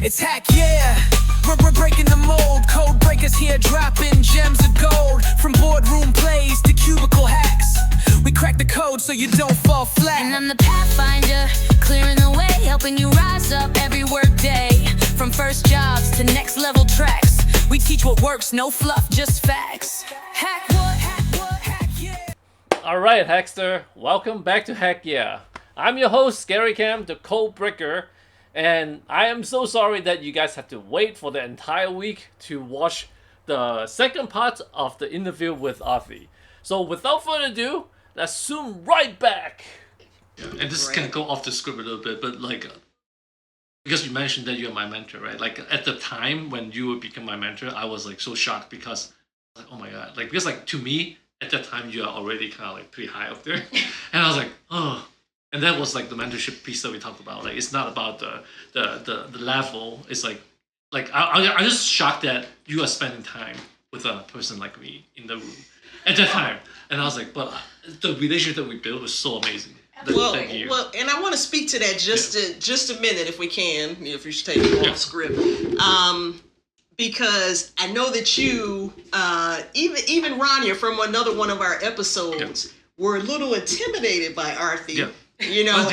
It's hack, yeah. We're breaking the mold. Code breakers here, dropping gems of gold. From boardroom plays to cubicle hacks, we crack the code so you don't fall flat. And I'm the Pathfinder, clearing the way, helping you rise up every work day. From first jobs to next level tracks, we teach what works, no fluff, just facts. Hack what, hack yeah. Alright, Hackster, welcome back to Heck Yeah. I'm your host, Gary Kam, the Code Breaker, and I am so sorry that you guys have to wait for the entire week to watch the second part of the interview with Arti. So without further ado, let's zoom right back. Yeah, and this can go off the script a little bit, but because you mentioned that you're my mentor, right? Like at the time when you would become my mentor, I was like so shocked because like, oh my god, like because like to me at that time you are already kind of like pretty high up there, and I was like, oh. And that was like the mentorship piece that we talked about. Like it's not about the level. It's like I'm just shocked that you are spending time with a person like me in the room at that time. And I was like, but the relationship that we built was so amazing. Well, and I want to speak to that just a minute if we can, if you should take it off script. Because I know that you, even Rania from another one of our episodes, were a little intimidated by Arti. Yeah. You know,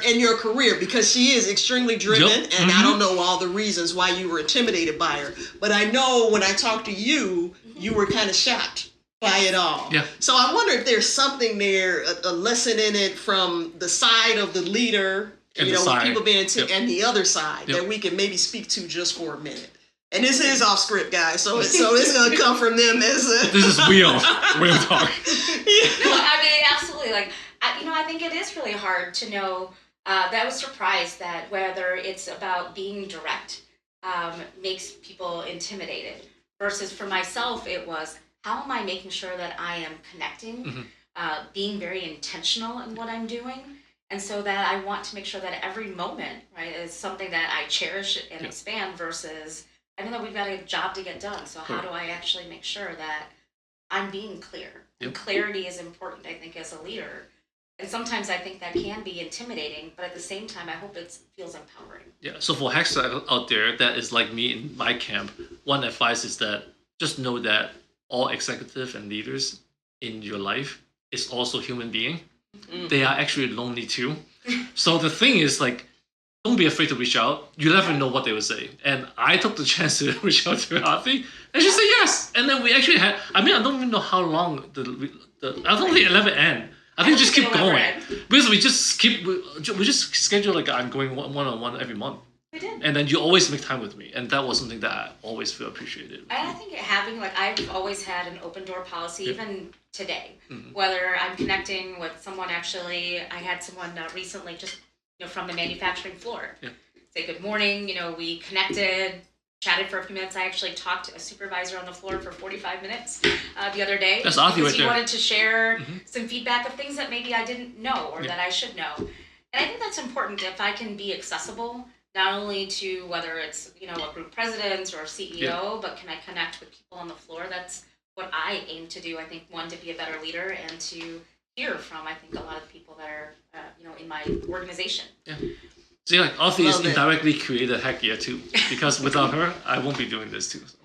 in your career, because she is extremely driven, and I don't know all the reasons why you were intimidated by her. But I know when I talked to you, you were kind of shocked by it all. Yeah. So I wonder if there's something there, a lesson in it from the side of the leader, and you know, side. people being and the other side that we can maybe speak to just for a minute. And this is off script, guys, so it's gonna come from them as a. This is real talk. No, I mean absolutely. Like I think it is really hard to know. That I was surprised that whether it's about being direct makes people intimidated versus for myself it was how am I making sure that I am connecting, being very intentional in what I'm doing, and so that I want to make sure that every moment right is something that I cherish and expand versus. I know that we've got a job to get done, so how do I actually make sure that I'm being clear? And clarity is important, I think, as a leader. And sometimes I think that can be intimidating, but at the same time, I hope it feels empowering. Yeah, so for Hackster out there that is like me in my camp, one advice is that just know that all executive and leaders in your life is also human being. Mm-hmm. They are actually lonely too. So the thing is like, don't be afraid to reach out. You never know what they will say. And I took the chance to reach out to Arti, and she said yes. And then we actually had, I don't even know how long I don't think it'll ever end. I think just keep going. Because we just schedule like I'm going one-on-one every month. We did. And then you always make time with me. And that was something that I always feel appreciated. And I think having, like, I've always had an open door policy, even today. Mm-hmm. Whether I'm connecting with someone, actually, I had someone recently just from the manufacturing floor. Yeah. Say good morning, we connected, chatted for a few minutes. I actually talked to a supervisor on the floor for 45 minutes the other day. That's Arti right there. He wanted to share some feedback of things that maybe I didn't know or that I should know. And I think that's important if I can be accessible, not only to whether it's, a group president or CEO, but can I connect with people on the floor? That's what I aim to do. I think, one, to be a better leader and to hear from, I think, a lot of the people that are, in my organization. Yeah. See, like, Arti is indirectly created Heck Yeah too, because without her, I won't be doing this too. So.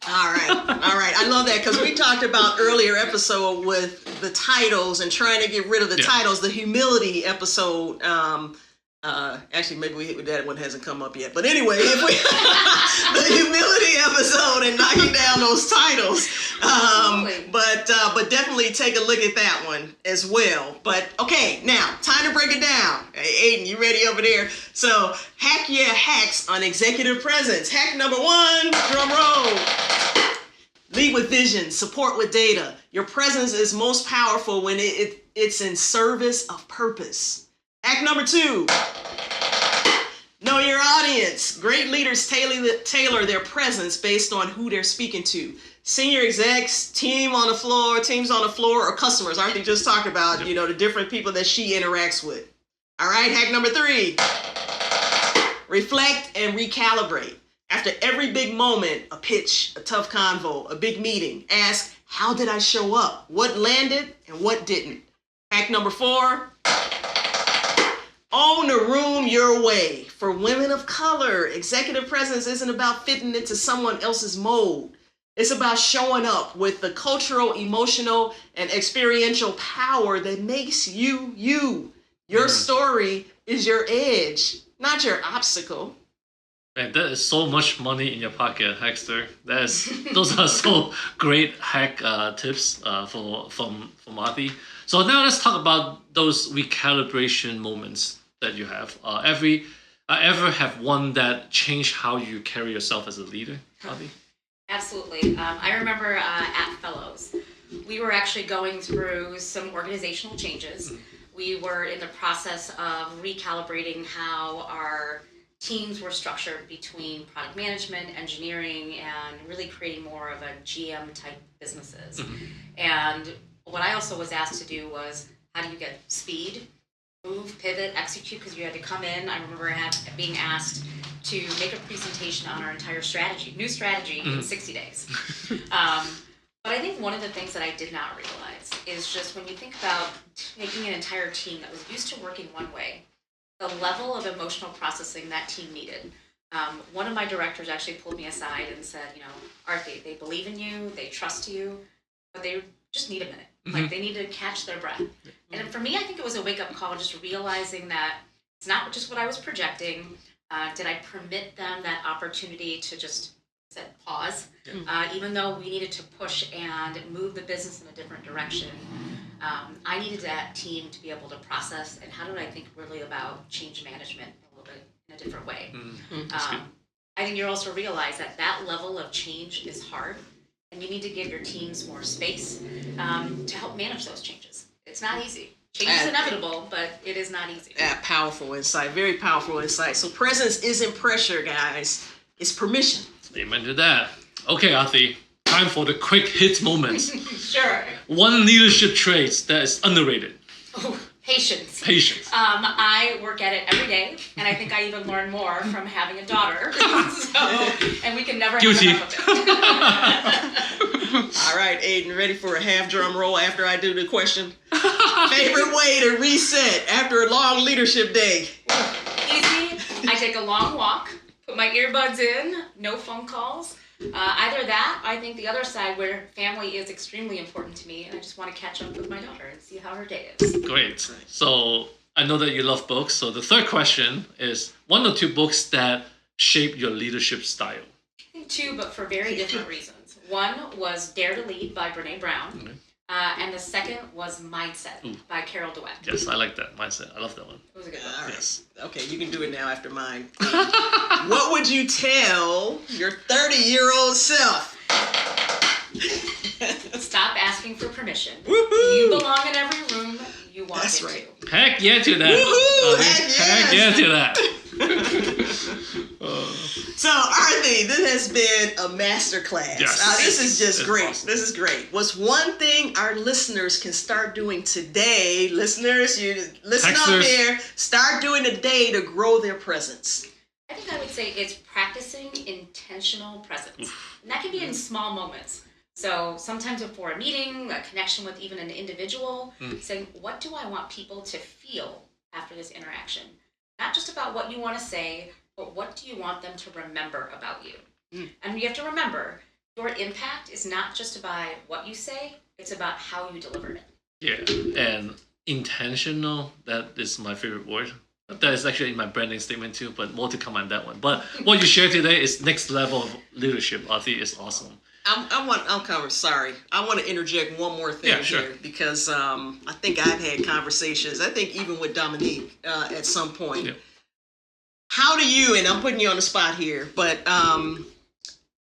All right. I love that, because we talked about earlier episode with the titles and trying to get rid of the titles, the humility episode. Actually, maybe that one hasn't come up yet. But anyway, if we the humility episode and knocking down those titles. But definitely take a look at that one as well. But okay, now time to break it down. Hey, Aiden, you ready over there? So Hack Yeah hacks on executive presence. Hack number 1, drum roll. Lead with vision, support with data. Your presence is most powerful when it's in service of purpose. Hack number 2. Know your audience. Great leaders tailor their presence based on who they're speaking to. Senior execs, teams on the floor, or customers. Arti just talked about, the different people that she interacts with. All right, hack number 3. Reflect and recalibrate. After every big moment, a pitch, a tough convo, a big meeting, ask, how did I show up? What landed and what didn't? Hack number 4. Own the room your way. For women of color, executive presence isn't about fitting into someone else's mold. It's about showing up with the cultural, emotional, and experiential power that makes you you. Your story is your edge, not your obstacle. Man, that is so much money in your pocket, Hackster. Those are so great hack tips from Arti. So now let's talk about those recalibration moments that you have. Ever have one that changed how you carry yourself as a leader, Arti? Absolutely. I remember at Fellows, we were actually going through some organizational changes. We were in the process of recalibrating how our teams were structured between product management, engineering, and really creating more of a GM type businesses. And what I also was asked to do was, how do you get speed, move, pivot, execute, because you had to come in. I remember being asked to make a presentation on our entire strategy, new strategy in 60 days. But I think one of the things that I did not realize is just when you think about taking an entire team that was used to working one way, the level of emotional processing that team needed. One of my directors actually pulled me aside and said, Arti, they believe in you, they trust you, but they just need a minute. Like they need to catch their breath. And for me, I think it was a wake-up call, just realizing that it's not just what I was projecting. Did I permit them that opportunity to just pause? Even though we needed to push and move the business in a different direction, I needed that team to be able to process, and how did I think really about change management a little bit in a different way. I think you also realize that that level of change is hard, and you need to give your teams more space to help manage those changes. It's not easy. Change is inevitable, but it is not easy. Powerful insight, very powerful insight. So presence isn't pressure, guys. It's permission. Amen to that. Okay, Arti, time for the quick hit moments. Sure. One leadership trait that is underrated. Oh, patience. Patience. I work at it every day, and I think I even learn more from having a daughter. And we can never Guilty. have enough of it. All right, Aiden, ready for a half drum roll after I do the question? Favorite way to reset after a long leadership day? Easy. I take a long walk, put my earbuds in, no phone calls. Either that, I think the other side where family is extremely important to me, and I just want to catch up with my daughter and see how her day is. Great. So I know that you love books. So the third question is one or two books that shape your leadership style. I think two, but for very different reasons. One was Dare to Lead by Brene Brown. And the second was Mindset by Carol Dweck. Yes, I like that. Mindset. I love that one. It was a good one. All right. Yes. Okay, you can do it now after mine. What would you tell your 30-year-old self? Stop asking for permission. Woohoo! You belong in every room you walk That's into. right. Heck yeah to that. Woohoo! Heck yeah to that. So, Arti, this has been a masterclass. Yes. This is just It's great. awesome. This is great. What's one thing our listeners can start doing today? Listeners, you listen up Texters. here. Start doing today to grow their presence. I think I would say it's practicing intentional presence. And that can be in small moments. So sometimes before a meeting, a connection with even an individual, saying, what do I want people to feel after this interaction? Not just about what you want to say, but what do you want them to remember about you? And you have to remember, your impact is not just about what you say, it's about how you deliver it. Yeah, and intentional, that is my favorite word. That is actually in my branding statement too, but more to come on that one. But what you shared today is next level of leadership. Arti is awesome. I want to interject one more thing here because I think I've had conversations, I think even with Dominique at some point. Yeah. How do you, and I'm putting you on the spot here, but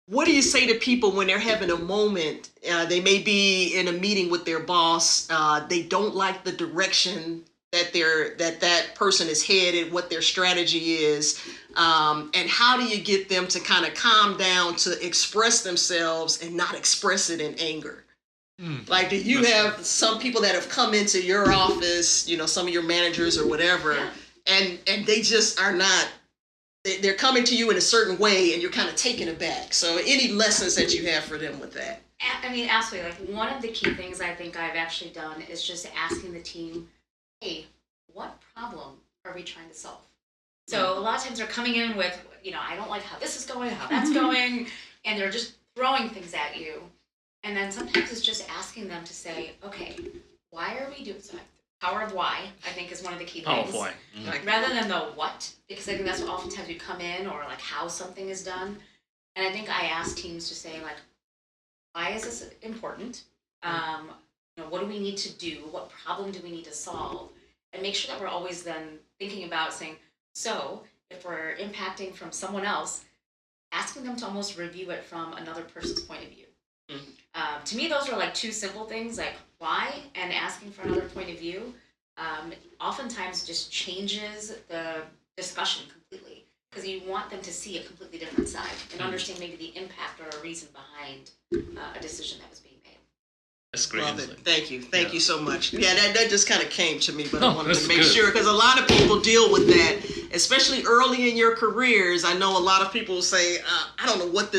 what do you say to people when they're having a moment? They may be in a meeting with their boss. They don't like the direction that person is headed, what their strategy is. And how do you get them to kind of calm down to express themselves and not express it in anger? Like, do you have some people that have come into your office, some of your managers or whatever, and they just are not, they're coming to you in a certain way and you're kind of taken aback. So any lessons that you have for them with that? I mean, absolutely. Like, one of the key things I think I've actually done is just asking the team, hey, what problem are we trying to solve? So a lot of times they're coming in with, I don't like how this is going, how that's going, and they're just throwing things at you. And then sometimes it's just asking them to say, okay, why are we doing so? Power of why, I think, is one of the key Power things. of why. Rather than the what, because I think that's what oftentimes we come in, or like how something is done. And I think I ask teams to say, like, why is this important? What do we need to do? What problem do we need to solve? And make sure that we're always then thinking about saying, so if we're impacting from someone else, asking them to almost review it from another person's point of view. To me, those are like two simple things, like why and asking for another point of view. Oftentimes just changes the discussion completely, because you want them to see a completely different side and understand maybe the impact or a reason behind a decision that was being made. That's great. Love it. insight. Thank you so much. Yeah, that just kind of came to me, but I wanted that's to make good. sure, because a lot of people deal with that, especially early in your careers. I know a lot of people say, I don't know what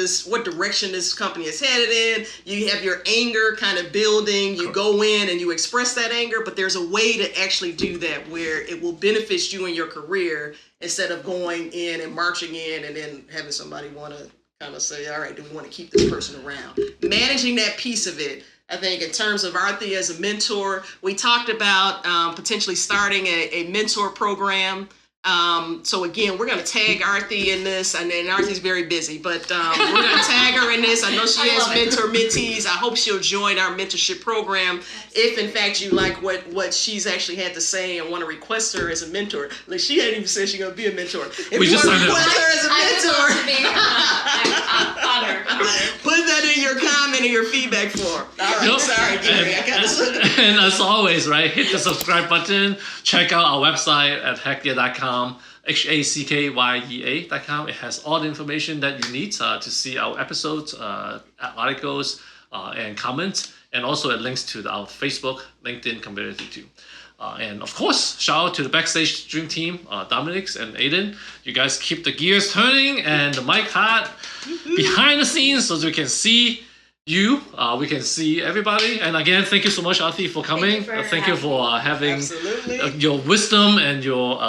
direction this company is headed in. You have your anger kind of building. You go in and you express that anger, but there's a way to actually do that where it will benefit you in your career, instead of going in and marching in and then having somebody want to kind of say, all right, do we want to keep this person around? Managing that piece of it. I think in terms of Arti as a mentor, we talked about potentially starting a mentor program. So again, we're going to tag Arti in this, and Arti's very busy, but we're going to tag her in this. I know she has mentor mentees. I hope she'll join our mentorship program if in fact you like what she's actually had to say and want to request her as a mentor. Like, she hadn't even said she's going to be a mentor. If We you just want to signed request up. her as a mentor, I'm honored. put that in your comment and your feedback form. All right, Nope. sorry, Gary, I got this. And as always, right, hit the subscribe button. Check out our website at hackyea.com, HACKYEA.com. It has all the information that you need to see our episodes, articles, and comments, and also it links to our Facebook, LinkedIn community too. And of course, shout out to the backstage dream team, Dominic and Aiden. You guys keep the gears turning and the mic hot behind the scenes so that we can see you, we can see everybody. And again, thank you so much, Arti, for coming. Thank you for having Absolutely. your wisdom and your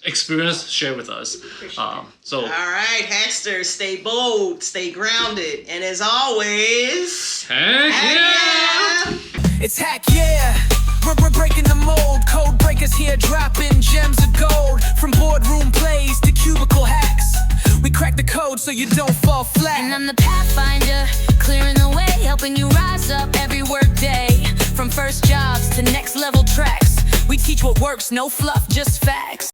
experience shared with us. So, All right, Hacksters, stay bold, stay grounded, and as always, heck yeah! It's Hack Yeah. We're breaking the mold. Code breakers here, dropping gems of gold. From boardroom plays to cubicle hacks, we crack the code so you don't fall flat. And I'm the Pathfinder, clearing the way, helping you rise up every work day. From first jobs to next level tracks, we teach what works, no fluff, just facts.